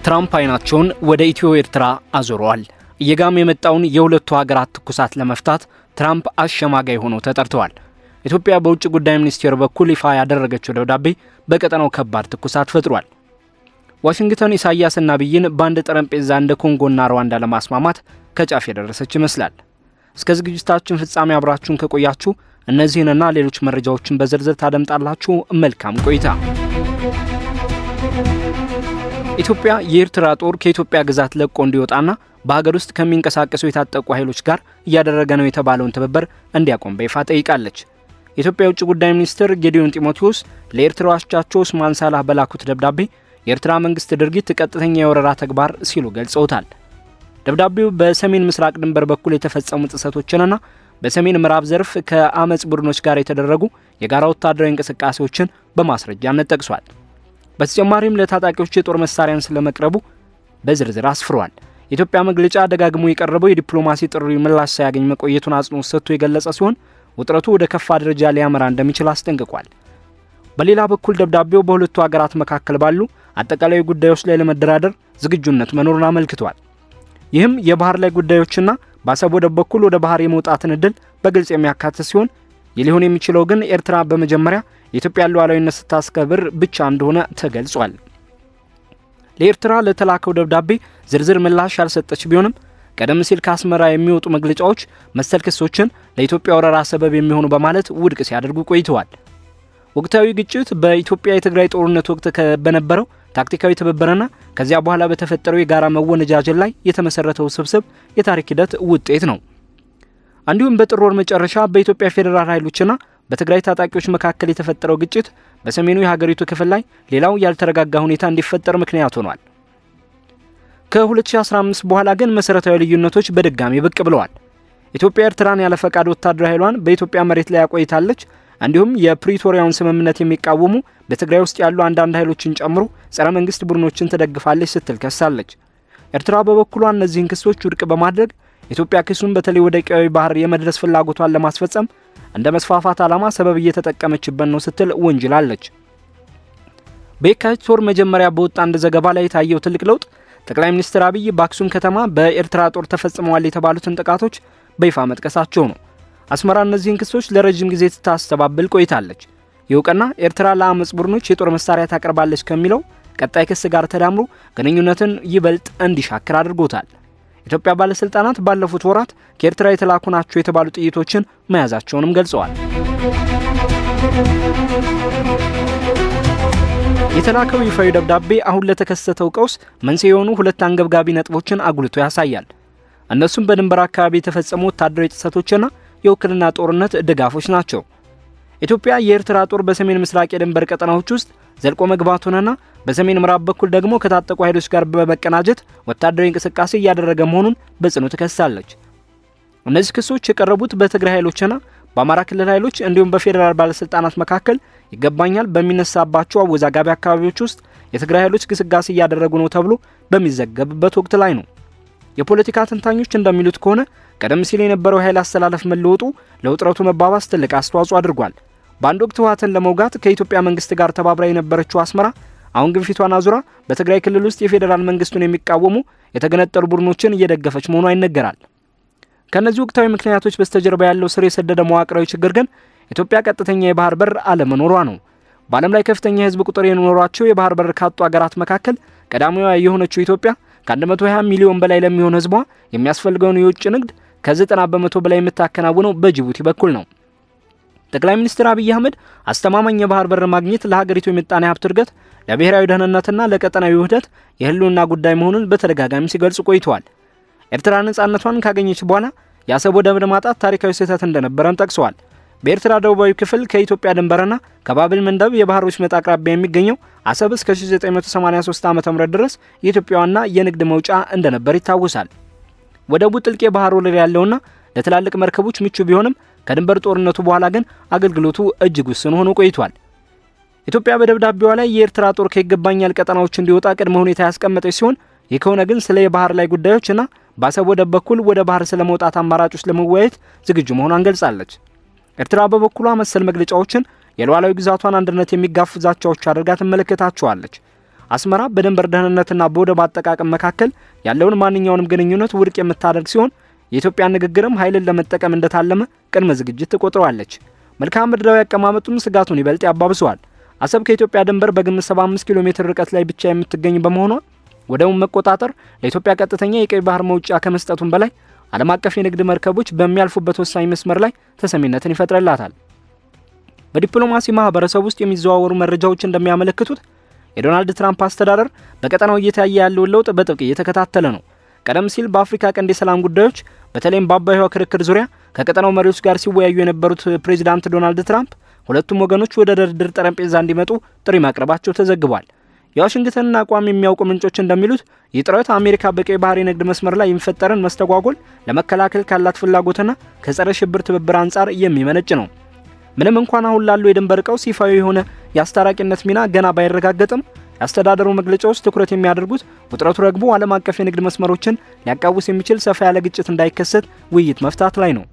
ትራምፕ አይናቸውን ወደ ኢትዮ ኤርትራ አዞረዋል። እየጋም የመጣውን የሁለቱ ሀገራት ትኩሳት ለመፍታት ትራምፕ አሸማጋይ ሆነው ተጠርተዋል። ኢትዮጵያ በውጭ ጉዳይ ሚኒስቴር በኩል ይፋ ያደረገችው ደብዳቤ በቀጠናው ከባድ ትኩሳት ፈጥሯል። ዋሽንግተን ኢሳያስና አብይን በአንድ ጠረጴዛ እንደ ኮንጎና ሩዋንዳ ለማስማማት ከጫፍ የደረሰች ይመስላል። እስከ ዝግጅታችን ፍጻሜ አብራችሁን ከቆያችሁ እነዚህንና ሌሎች መረጃዎችን በዝርዝር ታደምጣላችሁ። መልካም ቆይታ። ኢትዮጵያ የኤርትራ ጦር ከኢትዮጵያ ግዛት ለቆ እንዲወጣና በሀገር ውስጥ ከሚንቀሳቀሱ የታጠቁ ኃይሎች ጋር እያደረገ ነው የተባለውን ትብብር እንዲያቆም በይፋ ጠይቃለች። የኢትዮጵያ የውጭ ጉዳይ ሚኒስትር ጌዲዮን ጢሞቴዎስ ለኤርትራው አቻቸው ኡስማን ሳላህ በላኩት ደብዳቤ የኤርትራ መንግስት ድርጊት ቀጥተኛ የወረራ ተግባር ሲሉ ገልጸውታል። ደብዳቤው በሰሜን ምስራቅ ድንበር በኩል የተፈጸሙ ጥሰቶችንና በሰሜን ምዕራብ ዘርፍ ከአመጽ ቡድኖች ጋር የተደረጉ የጋራ ወታደራዊ እንቅስቃሴዎችን በማስረጃነት ጠቅሷል። በተጨማሪም ለታጣቂዎች የጦር መሳሪያን ስለመቅረቡ በዝርዝር አስፍሯል። የኢትዮጵያ መግለጫ ደጋግሞ የቀረበው የዲፕሎማሲ ጥሪ ምላሽ ሳያገኝ መቆየቱን አጽንኦት ሰጥቶ የገለጸ ሲሆን ውጥረቱ ወደ ከፋ ደረጃ ሊያመራ እንደሚችል አስጠንቅቋል። በሌላ በኩል ደብዳቤው በሁለቱ ሀገራት መካከል ባሉ አጠቃላይ ጉዳዮች ላይ ለመደራደር ዝግጁነት መኖሩን አመልክቷል። ይህም የባህር ላይ ጉዳዮችና በአሰብ ወደብ በኩል ወደ ባህር የመውጣትን እድል በግልጽ የሚያካትት ሲሆን ሊሆን የሚችለው ግን ኤርትራ በመጀመሪያ የኢትዮጵያ ሉዓላዊነት ስታስከብር ብቻ እንደሆነ ተገልጿል። ለኤርትራ ለተላከው ደብዳቤ ዝርዝር ምላሽ ያልሰጠች ቢሆንም ቀደም ሲል ከአስመራ የሚወጡ መግለጫዎች መሰል ክሶችን ለኢትዮጵያ ወረራ ሰበብ የሚሆኑ በማለት ውድቅ ሲያደርጉ ቆይተዋል። ወቅታዊ ግጭት በኢትዮጵያ የትግራይ ጦርነት ወቅት በነበረው ታክቲካዊ ትብብርና ከዚያ በኋላ በተፈጠረው የጋራ መወነጃጀል ላይ የተመሰረተው ስብስብ የታሪክ ሂደት ውጤት ነው። እንዲሁም በጥር ወር መጨረሻ በኢትዮጵያ ፌዴራል ኃይሎችና በትግራይ ታጣቂዎች መካከል የተፈጠረው ግጭት በሰሜኑ የሀገሪቱ ክፍል ላይ ሌላው ያልተረጋጋ ሁኔታ እንዲፈጠር ምክንያት ሆኗል። ከ2015 በኋላ ግን መሰረታዊ ልዩነቶች በድጋሚ ብቅ ብለዋል። ኢትዮጵያ ኤርትራን ያለ ፈቃድ ወታደራዊ ኃይሏን በኢትዮጵያ መሬት ላይ ያቆይታለች። እንዲሁም የፕሪቶሪያውን ስምምነት የሚቃወሙ በትግራይ ውስጥ ያሉ አንዳንድ ኃይሎችን ጨምሮ ጸረ መንግስት ቡድኖችን ትደግፋለች ስትል ከሳለች። ኤርትራ በበኩሏ እነዚህን ክሶች ውድቅ በማድረግ ኢትዮጵያ ክሱን በተለይ ወደ ቀይ ባህር የመድረስ ፍላጎቷን ለማስፈጸም እንደ መስፋፋት ዓላማ ሰበብ እየተጠቀመችበት ነው ስትል ወንጅላለች። በየካቲት ወር መጀመሪያ በወጣ አንድ ዘገባ ላይ የታየው ትልቅ ለውጥ ጠቅላይ ሚኒስትር አብይ በአክሱም ከተማ በኤርትራ ጦር ተፈጽመዋል የተባሉትን ጥቃቶች በይፋ መጥቀሳቸው ነው። አስመራ እነዚህን ክሶች ለረጅም ጊዜ ስታስተባብል ቆይታለች። ይውቅና ኤርትራ ለአመጽ ቡድኖች የጦር መሳሪያ ታቀርባለች ከሚለው ቀጣይ ክስ ጋር ተዳምሮ ግንኙነትን ይበልጥ እንዲሻክር አድርጎታል። ኢትዮጵያ ባለስልጣናት ባለፉት ወራት ከኤርትራ የተላኩ ናቸው የተባሉ ጥይቶችን መያዛቸውንም ገልጸዋል። የተላከው ይፋዊ ደብዳቤ አሁን ለተከሰተው ቀውስ መንስኤ የሆኑ ሁለት አንገብጋቢ ነጥቦችን አጉልቶ ያሳያል። እነሱም በድንበር አካባቢ የተፈጸሙ ወታደራዊ ጥሰቶችና የውክልና ጦርነት ድጋፎች ናቸው። ኢትዮጵያ የኤርትራ ጦር በሰሜን ምስራቅ የድንበር ቀጠናዎች ውስጥ ዘልቆ መግባቱንና በሰሜን ምዕራብ በኩል ደግሞ ከታጠቁ ኃይሎች ጋር በመቀናጀት ወታደራዊ እንቅስቃሴ እያደረገ መሆኑን በጽኑ ትከሳለች። እነዚህ ክሶች የቀረቡት በትግራይ ኃይሎችና በአማራ ክልል ኃይሎች እንዲሁም በፌዴራል ባለስልጣናት መካከል ይገባኛል በሚነሳባቸው አወዛጋቢ አካባቢዎች ውስጥ የትግራይ ኃይሎች ግስጋሴ እያደረጉ ነው ተብሎ በሚዘገብበት ወቅት ላይ ነው። የፖለቲካ ተንታኞች እንደሚሉት ከሆነ ቀደም ሲል የነበረው ኃይል አስተላለፍ መለወጡ ለውጥረቱ መባባስ ትልቅ አስተዋጽኦ አድርጓል። በአንድ ወቅት ህወሓትን ለመውጋት ከኢትዮጵያ መንግስት ጋር ተባብራ የነበረችው አስመራ አሁን ግን ፊቷን አዙራ በትግራይ ክልል ውስጥ የፌዴራል መንግስቱን የሚቃወሙ የተገነጠሉ ቡድኖችን እየደገፈች መሆኗ ይነገራል። ከነዚህ ወቅታዊ ምክንያቶች በስተጀርባ ያለው ስር የሰደደ መዋቅራዊ ችግር ግን ኢትዮጵያ ቀጥተኛ የባህር በር አለመኖሯ ነው። በዓለም ላይ ከፍተኛ የህዝብ ቁጥር የኖሯቸው የባህር በር ካጡ ሀገራት መካከል ቀዳሚዋ የሆነችው ኢትዮጵያ ከ120 ሚሊዮን በላይ ለሚሆን ህዝቧ የሚያስፈልገውን የውጭ ንግድ ከ90 በመቶ በላይ የምታከናውነው በጅቡቲ በኩል ነው። ጠቅላይ ሚኒስትር አብይ አህመድ አስተማማኝ የባህር በር ማግኘት ለሀገሪቱ የምጣኔ ሀብት እድገት፣ ለብሔራዊ ደህንነትና ለቀጠናዊ ውህደት የህልውና ጉዳይ መሆኑን በተደጋጋሚ ሲገልጹ ቆይተዋል። ኤርትራ ነጻነቷን ካገኘች በኋላ የአሰብ ወደብ ማጣት ታሪካዊ ስህተት እንደነበረም ጠቅሰዋል። በኤርትራ ደቡባዊ ክፍል ከኢትዮጵያ ድንበርና ከባብል መንደብ የባህር ወሽመጥ አቅራቢያ የሚገኘው አሰብ እስከ 1983 ዓ.ም ድረስ የኢትዮጵያ ዋና የንግድ መውጫ እንደነበር ይታወሳል። ወደቡ ጥልቅ የባህር ወለል ያለውና ለትላልቅ መርከቦች ምቹ ቢሆንም ከድንበር ጦርነቱ በኋላ ግን አገልግሎቱ እጅግ ውስን ሆኖ ቆይቷል። ኢትዮጵያ በደብዳቤዋ ላይ የኤርትራ ጦር ከይገባኛል ቀጠናዎች እንዲወጣ ቅድመ ሁኔታ ያስቀመጠች ሲሆን ይህ ከሆነ ግን ስለ የባህር ላይ ጉዳዮችና በአሰብ ወደብ በኩል ወደ ባህር ስለመውጣት አማራጮች ለመወያየት ዝግጁ መሆኗን ገልጻለች። ኤርትራ በበኩሏ መሰል መግለጫዎችን የሉዓላዊ ግዛቷን አንድነት የሚጋፉ ዛቻዎች አድርጋ ትመለከታቸዋለች። አስመራ በድንበር ደህንነትና በወደብ አጠቃቀም መካከል ያለውን ማንኛውንም ግንኙነት ውድቅ የምታደርግ ሲሆን የኢትዮጵያ ንግግርም ኃይልን ለመጠቀም እንደታለመ ቅድመ ዝግጅት ተቆጥሯለች። መልክዓ ምድራዊ አቀማመጡም ስጋቱን ይበልጥ ያባብሰዋል። አሰብ ከኢትዮጵያ ድንበር በግምት 75 ኪሎ ሜትር ርቀት ላይ ብቻ የምትገኝ በመሆኗ ወደቡን መቆጣጠር ለኢትዮጵያ ቀጥተኛ የቀይ ባህር መውጫ ከመስጠቱም በላይ ዓለም አቀፍ የንግድ መርከቦች በሚያልፉበት ወሳኝ መስመር ላይ ተሰሚነትን ይፈጥርላታል። በዲፕሎማሲ ማህበረሰብ ውስጥ የሚዘዋወሩ መረጃዎች እንደሚያመለክቱት የዶናልድ ትራምፕ አስተዳደር በቀጠናው እየታየ ያለውን ለውጥ በጥብቅ እየተከታተለ ነው። ቀደም ሲል በአፍሪካ ቀንድ የሰላም ጉዳዮች በተለይም በአባይ ክርክር ዙሪያ ከቀጠናው መሪዎች ጋር ሲወያዩ የነበሩት ፕሬዚዳንት ዶናልድ ትራምፕ ሁለቱም ወገኖች ወደ ድርድር ጠረጴዛ እንዲመጡ ጥሪ ማቅረባቸው ተዘግቧል። የዋሽንግተንን አቋም የሚያውቁ ምንጮች እንደሚሉት ይህ ጥረት አሜሪካ በቀይ ባህር የንግድ መስመር ላይ የሚፈጠርን መስተጓጎል ለመከላከል ካላት ፍላጎትና ከጸረ ሽብር ትብብር አንጻር የሚመነጭ ነው። ምንም እንኳን አሁን ላለው የድንበር ቀውስ ይፋዊ የሆነ የአስታራቂነት ሚና ገና ባይረጋገጥም የአስተዳደሩ መግለጫዎች ትኩረት የሚያደርጉት ውጥረቱ ረግቦ ዓለም አቀፍ የንግድ መስመሮችን ሊያቃውስ የሚችል ሰፋ ያለ ግጭት እንዳይከሰት ውይይት መፍታት ላይ ነው።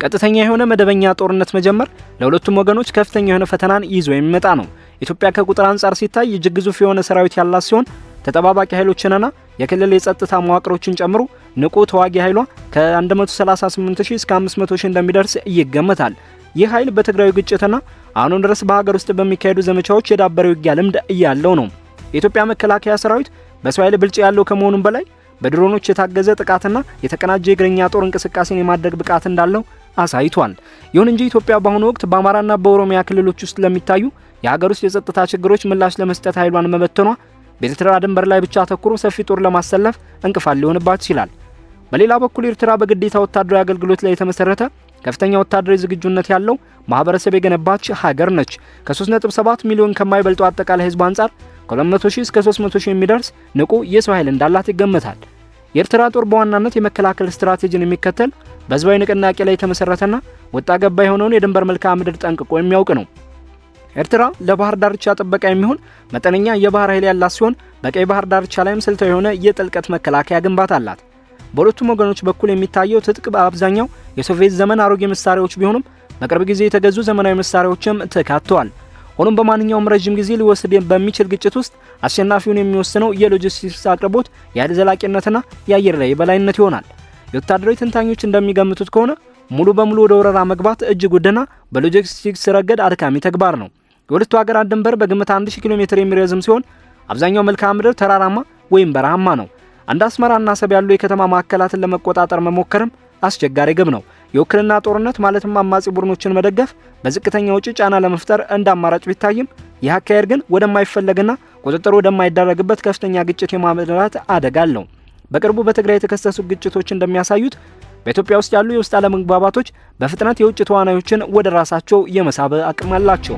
ቀጥተኛ የሆነ መደበኛ ጦርነት መጀመር ለሁለቱም ወገኖች ከፍተኛ የሆነ ፈተናን ይዞ የሚመጣ ነው። ኢትዮጵያ ከቁጥር አንጻር ሲታይ እጅግ ግዙፍ የሆነ ሰራዊት ያላት ሲሆን ተጠባባቂ ኃይሎችንና የክልል የጸጥታ መዋቅሮችን ጨምሮ ንቁ ተዋጊ ኃይሏ ከ138000 እስከ 500000 እንደሚደርስ ይገመታል። ይህ ኃይል በትግራይ ግጭትና አሁን ድረስ በሀገር ውስጥ በሚካሄዱ ዘመቻዎች የዳበረ ውጊያ ልምድ ያለው ነው። የኢትዮጵያ መከላከያ ሰራዊት በሰው ኃይል ብልጫ ያለው ከመሆኑም በላይ በድሮኖች የታገዘ ጥቃትና የተቀናጀ የእግረኛ ጦር እንቅስቃሴን የማድረግ ብቃት እንዳለው አሳይቷል። ይሁን እንጂ ኢትዮጵያ በአሁኑ ወቅት በአማራና በኦሮሚያ ክልሎች ውስጥ ለሚታዩ የሀገር ውስጥ የጸጥታ ችግሮች ምላሽ ለመስጠት ኃይሏን መበተኗ በኤርትራ ድንበር ላይ ብቻ ተኩሮ ሰፊ ጦር ለማሰለፍ እንቅፋት ሊሆንባት ይችላል። በሌላ በኩል ኤርትራ በግዴታ ወታደራዊ አገልግሎት ላይ የተመሰረተ ከፍተኛ ወታደራዊ ዝግጁነት ያለው ማህበረሰብ የገነባች ሀገር ነች። ከ3.7 ሚሊዮን ከማይበልጡ አጠቃላይ ህዝብ አንጻር ከ200,000 እስከ 300,000 የሚደርስ ንቁ የሰው ኃይል እንዳላት ይገመታል። የኤርትራ ጦር በዋናነት የመከላከል ስትራቴጂን የሚከተል በህዝባዊ ንቅናቄ ላይ የተመሰረተና ወጣ ገባ የሆነውን የድንበር መልክዓ ምድር ጠንቅቆ የሚያውቅ ነው። ኤርትራ ለባህር ዳርቻ ጥበቃ የሚሆን መጠነኛ የባህር ኃይል ያላት ሲሆን በቀይ ባህር ዳርቻ ላይም ስልታዊ የሆነ የጥልቀት መከላከያ ግንባታ አላት። በሁለቱም ወገኖች በኩል የሚታየው ትጥቅ በአብዛኛው የሶቪየት ዘመን አሮጌ መሳሪያዎች ቢሆኑም በቅርብ ጊዜ የተገዙ ዘመናዊ መሳሪያዎችም ተካተዋል። ሆኖም በማንኛውም ረጅም ጊዜ ሊወስድ በሚችል ግጭት ውስጥ አሸናፊውን የሚወስነው የሎጂስቲክስ አቅርቦት፣ የኃይል ዘላቂነትና የአየር ላይ የበላይነት ይሆናል። የወታደራዊ ተንታኞች እንደሚገምቱት ከሆነ ሙሉ በሙሉ ወደ ወረራ መግባት እጅግ ውድና በሎጂስቲክስ ረገድ አድካሚ ተግባር ነው። የሁለቱ ሀገራት ድንበር በግምት 1000 ኪሎ ሜትር የሚረዝም ሲሆን አብዛኛው መልክዓ ምድር ተራራማ ወይም በረሃማ ነው። አንድ አስመራና አሰብ ያሉ የከተማ ማዕከላትን ለመቆጣጠር መሞከርም አስቸጋሪ ግብ ነው። የውክልና ጦርነት ማለትም አማጺ ቡድኖችን መደገፍ በዝቅተኛ ወጪ ጫና ለመፍጠር እንደ አማራጭ ቢታይም ይህ አካሄድ ግን ወደማይፈለግና ቁጥጥር ወደማይደረግበት ከፍተኛ ግጭት የማምራት አደጋ አለው። በቅርቡ በትግራይ የተከሰቱ ግጭቶች እንደሚያሳዩት በኢትዮጵያ ውስጥ ያሉ የውስጥ አለመግባባቶች በፍጥነት የውጭ ተዋናዮችን ወደ ራሳቸው የመሳብ አቅም አላቸው።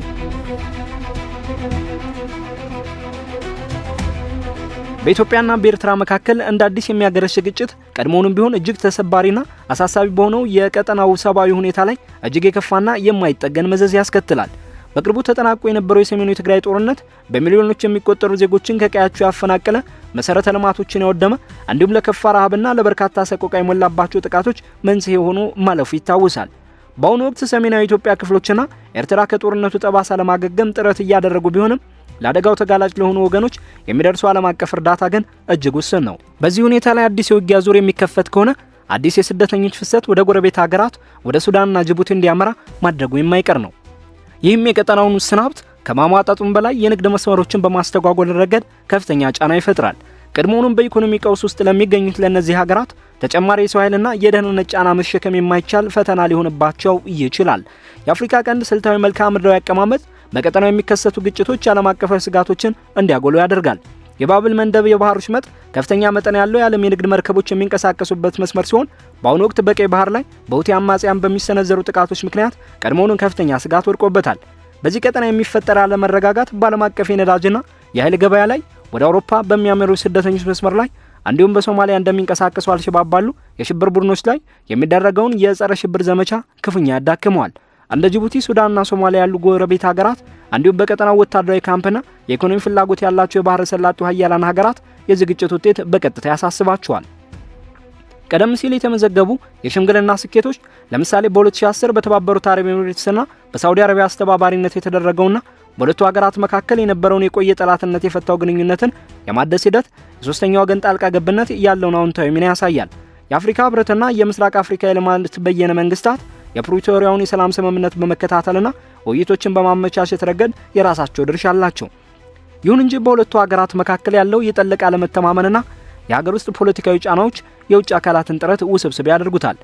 በኢትዮጵያና በኤርትራ መካከል እንደ አዲስ የሚያገረሽ ግጭት ቀድሞውንም ቢሆን እጅግ ተሰባሪና አሳሳቢ በሆነው የቀጠናው ሰብአዊ ሁኔታ ላይ እጅግ የከፋና የማይጠገን መዘዝ ያስከትላል። በቅርቡ ተጠናቆ የነበረው የሰሜኑ የትግራይ ጦርነት በሚሊዮኖች የሚቆጠሩ ዜጎችን ከቀያቸው ያፈናቀለ፣ መሰረተ ልማቶችን ያወደመ እንዲሁም ለከፋ ረሃብና ለበርካታ ሰቆቃ የሞላባቸው ጥቃቶች መንስኤ ሆኖ ማለፉ ይታወሳል። በአሁኑ ወቅት ሰሜናዊ ኢትዮጵያ ክፍሎችና ኤርትራ ከጦርነቱ ጠባሳ ለማገገም ጥረት እያደረጉ ቢሆንም ለአደጋው ተጋላጭ ለሆኑ ወገኖች የሚደርሰው ዓለም አቀፍ እርዳታ ግን እጅግ ውስን ነው። በዚህ ሁኔታ ላይ አዲስ የውጊያ ዙር የሚከፈት ከሆነ አዲስ የስደተኞች ፍሰት ወደ ጎረቤት ሀገራት ወደ ሱዳንና ጅቡቲ እንዲያመራ ማድረጉ የማይቀር ነው። ይህም የቀጠናውን ውስን ሀብት ከማሟጣጡም በላይ የንግድ መስመሮችን በማስተጓጎል ረገድ ከፍተኛ ጫና ይፈጥራል። ቀድሞውንም በኢኮኖሚ ቀውስ ውስጥ ለሚገኙት ለነዚህ ሀገራት ተጨማሪ የሰው ኃይልና የደህንነት ጫና መሸከም የማይቻል ፈተና ሊሆንባቸው ይችላል። የአፍሪካ ቀንድ ስልታዊ መልክዓ ምድራዊ አቀማመጥ በቀጠናው የሚከሰቱ ግጭቶች ዓለም አቀፋዊ ስጋቶችን እንዲያጎሉ ያደርጋል። የባብል መንደብ የባህር ወሽመጥ ከፍተኛ መጠን ያለው የዓለም የንግድ መርከቦች የሚንቀሳቀሱበት መስመር ሲሆን በአሁኑ ወቅት በቀይ ባህር ላይ በሁቲ አማጽያን በሚሰነዘሩ ጥቃቶች ምክንያት ቀድሞውንም ከፍተኛ ስጋት ወድቆበታል። በዚህ ቀጠና የሚፈጠር አለመረጋጋት በዓለም አቀፍ የነዳጅና የኃይል ገበያ ላይ ወደ አውሮፓ በሚያመሩ ስደተኞች መስመር ላይ እንዲሁም በሶማሊያ እንደሚንቀሳቀሱ አልሸባብ ባሉ የሽብር ቡድኖች ላይ የሚደረገውን የጸረ ሽብር ዘመቻ ክፉኛ ያዳክመዋል። እንደ ጅቡቲ፣ ሱዳንና ሶማሊያ ያሉ ጎረቤት ሀገራት እንዲሁም በቀጠናው ወታደራዊ ካምፕና የኢኮኖሚ ፍላጎት ያላቸው የባህረ ሰላጤው ሀያላን ሀገራት የዚህ ግጭት ውጤት በቀጥታ ያሳስባቸዋል። ቀደም ሲል የተመዘገቡ የሽምግልና ስኬቶች ለምሳሌ በ2010 በተባበሩት አረብ ኤሚሬትስና በሳውዲ አረቢያ አስተባባሪነት የተደረገውና በሁለቱ ሀገራት መካከል የነበረውን የቆየ ጠላትነት የፈታው ግንኙነትን የማደስ ሂደት የሶስተኛው ወገን ጣልቃ ገብነት ያለውን አዎንታዊ ሚና ያሳያል። የአፍሪካ ህብረትና የምስራቅ አፍሪካ የልማት በየነ መንግስታት የፕሪቶሪያውን የሰላም ስምምነት በመከታተልና ውይይቶችን በማመቻቸት ረገድ የራሳቸው ድርሻ አላቸው። ይሁን እንጂ በሁለቱ ሀገራት መካከል ያለው የጠለቀ አለመተማመንና የሀገር ውስጥ ፖለቲካዊ ጫናዎች የውጭ አካላትን ጥረት ውስብስብ ያደርጉታል።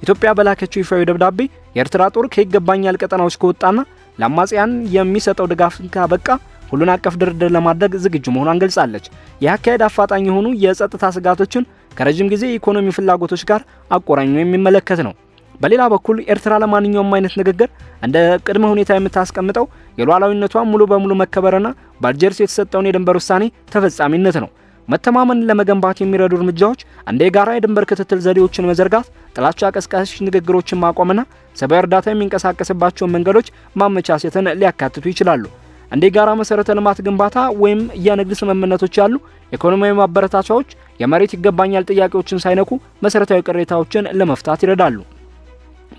ኢትዮጵያ በላከችው ይፋዊ ደብዳቤ የኤርትራ ጦር ከይገባኛል ቀጠናዎች ከወጣና ለአማጽያን የሚሰጠው ድጋፍ ካበቃ ሁሉን አቀፍ ድርድር ለማድረግ ዝግጁ መሆኗን ገልጻለች። የአካሄድ አፋጣኝ የሆኑ የጸጥታ ስጋቶችን ከረጅም ጊዜ የኢኮኖሚ ፍላጎቶች ጋር አቆራኝቶ የሚመለከት ነው። በሌላ በኩል ኤርትራ ለማንኛውም አይነት ንግግር እንደ ቅድመ ሁኔታ የምታስቀምጠው የሉዓላዊነቷ ሙሉ በሙሉ መከበርና በአልጀርስ የተሰጠውን የድንበር ውሳኔ ተፈጻሚነት ነው። መተማመንን ለመገንባት የሚረዱ እርምጃዎች እንደ የጋራ የድንበር ክትትል ዘዴዎችን መዘርጋት፣ ጥላቻ ቀስቃሽ ንግግሮችን ማቆምና ሰብአዊ እርዳታ የሚንቀሳቀስባቸውን መንገዶች ማመቻቸትን ሊያካትቱ ይችላሉ። እንደ የጋራ መሰረተ ልማት ግንባታ ወይም የንግድ ስምምነቶች ያሉ ኢኮኖሚያዊ ማበረታቻዎች የመሬት ይገባኛል ጥያቄዎችን ሳይነኩ መሰረታዊ ቅሬታዎችን ለመፍታት ይረዳሉ።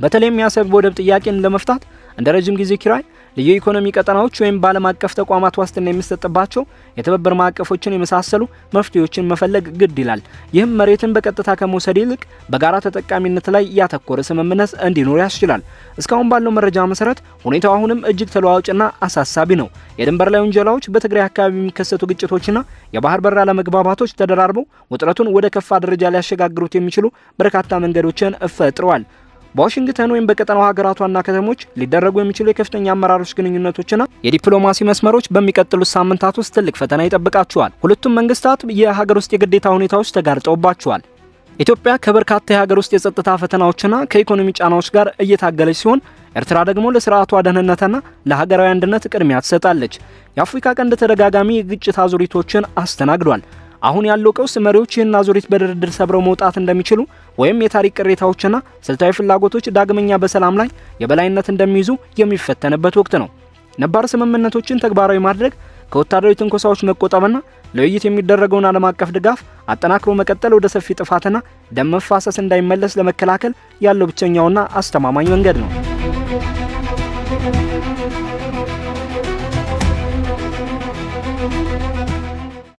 በተለይም የአሰብ ወደብ ጥያቄን ለመፍታት እንደ ረጅም ጊዜ ኪራይ፣ ልዩ ኢኮኖሚ ቀጠናዎች ወይም በዓለም አቀፍ ተቋማት ዋስትና የሚሰጥባቸው የትብብር ማዕቀፎችን የመሳሰሉ መፍትሄዎችን መፈለግ ግድ ይላል። ይህም መሬትን በቀጥታ ከመውሰድ ይልቅ በጋራ ተጠቃሚነት ላይ ያተኮረ ስምምነት እንዲኖር ያስችላል። እስካሁን ባለው መረጃ መሰረት ሁኔታው አሁንም እጅግ ተለዋዋጭና አሳሳቢ ነው። የድንበር ላይ ውንጀላዎች፣ በትግራይ አካባቢ የሚከሰቱ ግጭቶችና የባህር በር አለመግባባቶች ተደራርበው ውጥረቱን ወደ ከፋ ደረጃ ሊያሸጋግሩት የሚችሉ በርካታ መንገዶችን ፈጥረዋል። በዋሽንግተን ወይም በቀጠናው ሀገራት ዋና ከተሞች ሊደረጉ የሚችሉ የከፍተኛ አመራሮች ግንኙነቶችና የዲፕሎማሲ መስመሮች በሚቀጥሉት ሳምንታት ውስጥ ትልቅ ፈተና ይጠብቃቸዋል። ሁለቱም መንግስታት የሀገር ውስጥ የግዴታ ሁኔታዎች ተጋርጠውባቸዋል። ኢትዮጵያ ከበርካታ የሀገር ውስጥ የጸጥታ ፈተናዎችና ከኢኮኖሚ ጫናዎች ጋር እየታገለች ሲሆን፣ ኤርትራ ደግሞ ለስርዓቷ ደህንነትና ለሀገራዊ አንድነት ቅድሚያ ትሰጣለች። የአፍሪካ ቀንድ ተደጋጋሚ የግጭት አዙሪቶችን አስተናግዷል። አሁን ያለው ቀውስ መሪዎች ይህን አዙሪት በድርድር ሰብረው መውጣት እንደሚችሉ ወይም የታሪክ ቅሬታዎችና ስልታዊ ፍላጎቶች ዳግመኛ በሰላም ላይ የበላይነት እንደሚይዙ የሚፈተንበት ወቅት ነው። ነባር ስምምነቶችን ተግባራዊ ማድረግ፣ ከወታደራዊ ትንኮሳዎች መቆጠብና ለውይይት የሚደረገውን ዓለም አቀፍ ድጋፍ አጠናክሮ መቀጠል ወደ ሰፊ ጥፋትና ደም መፋሰስ እንዳይመለስ ለመከላከል ያለው ብቸኛውና አስተማማኝ መንገድ ነው።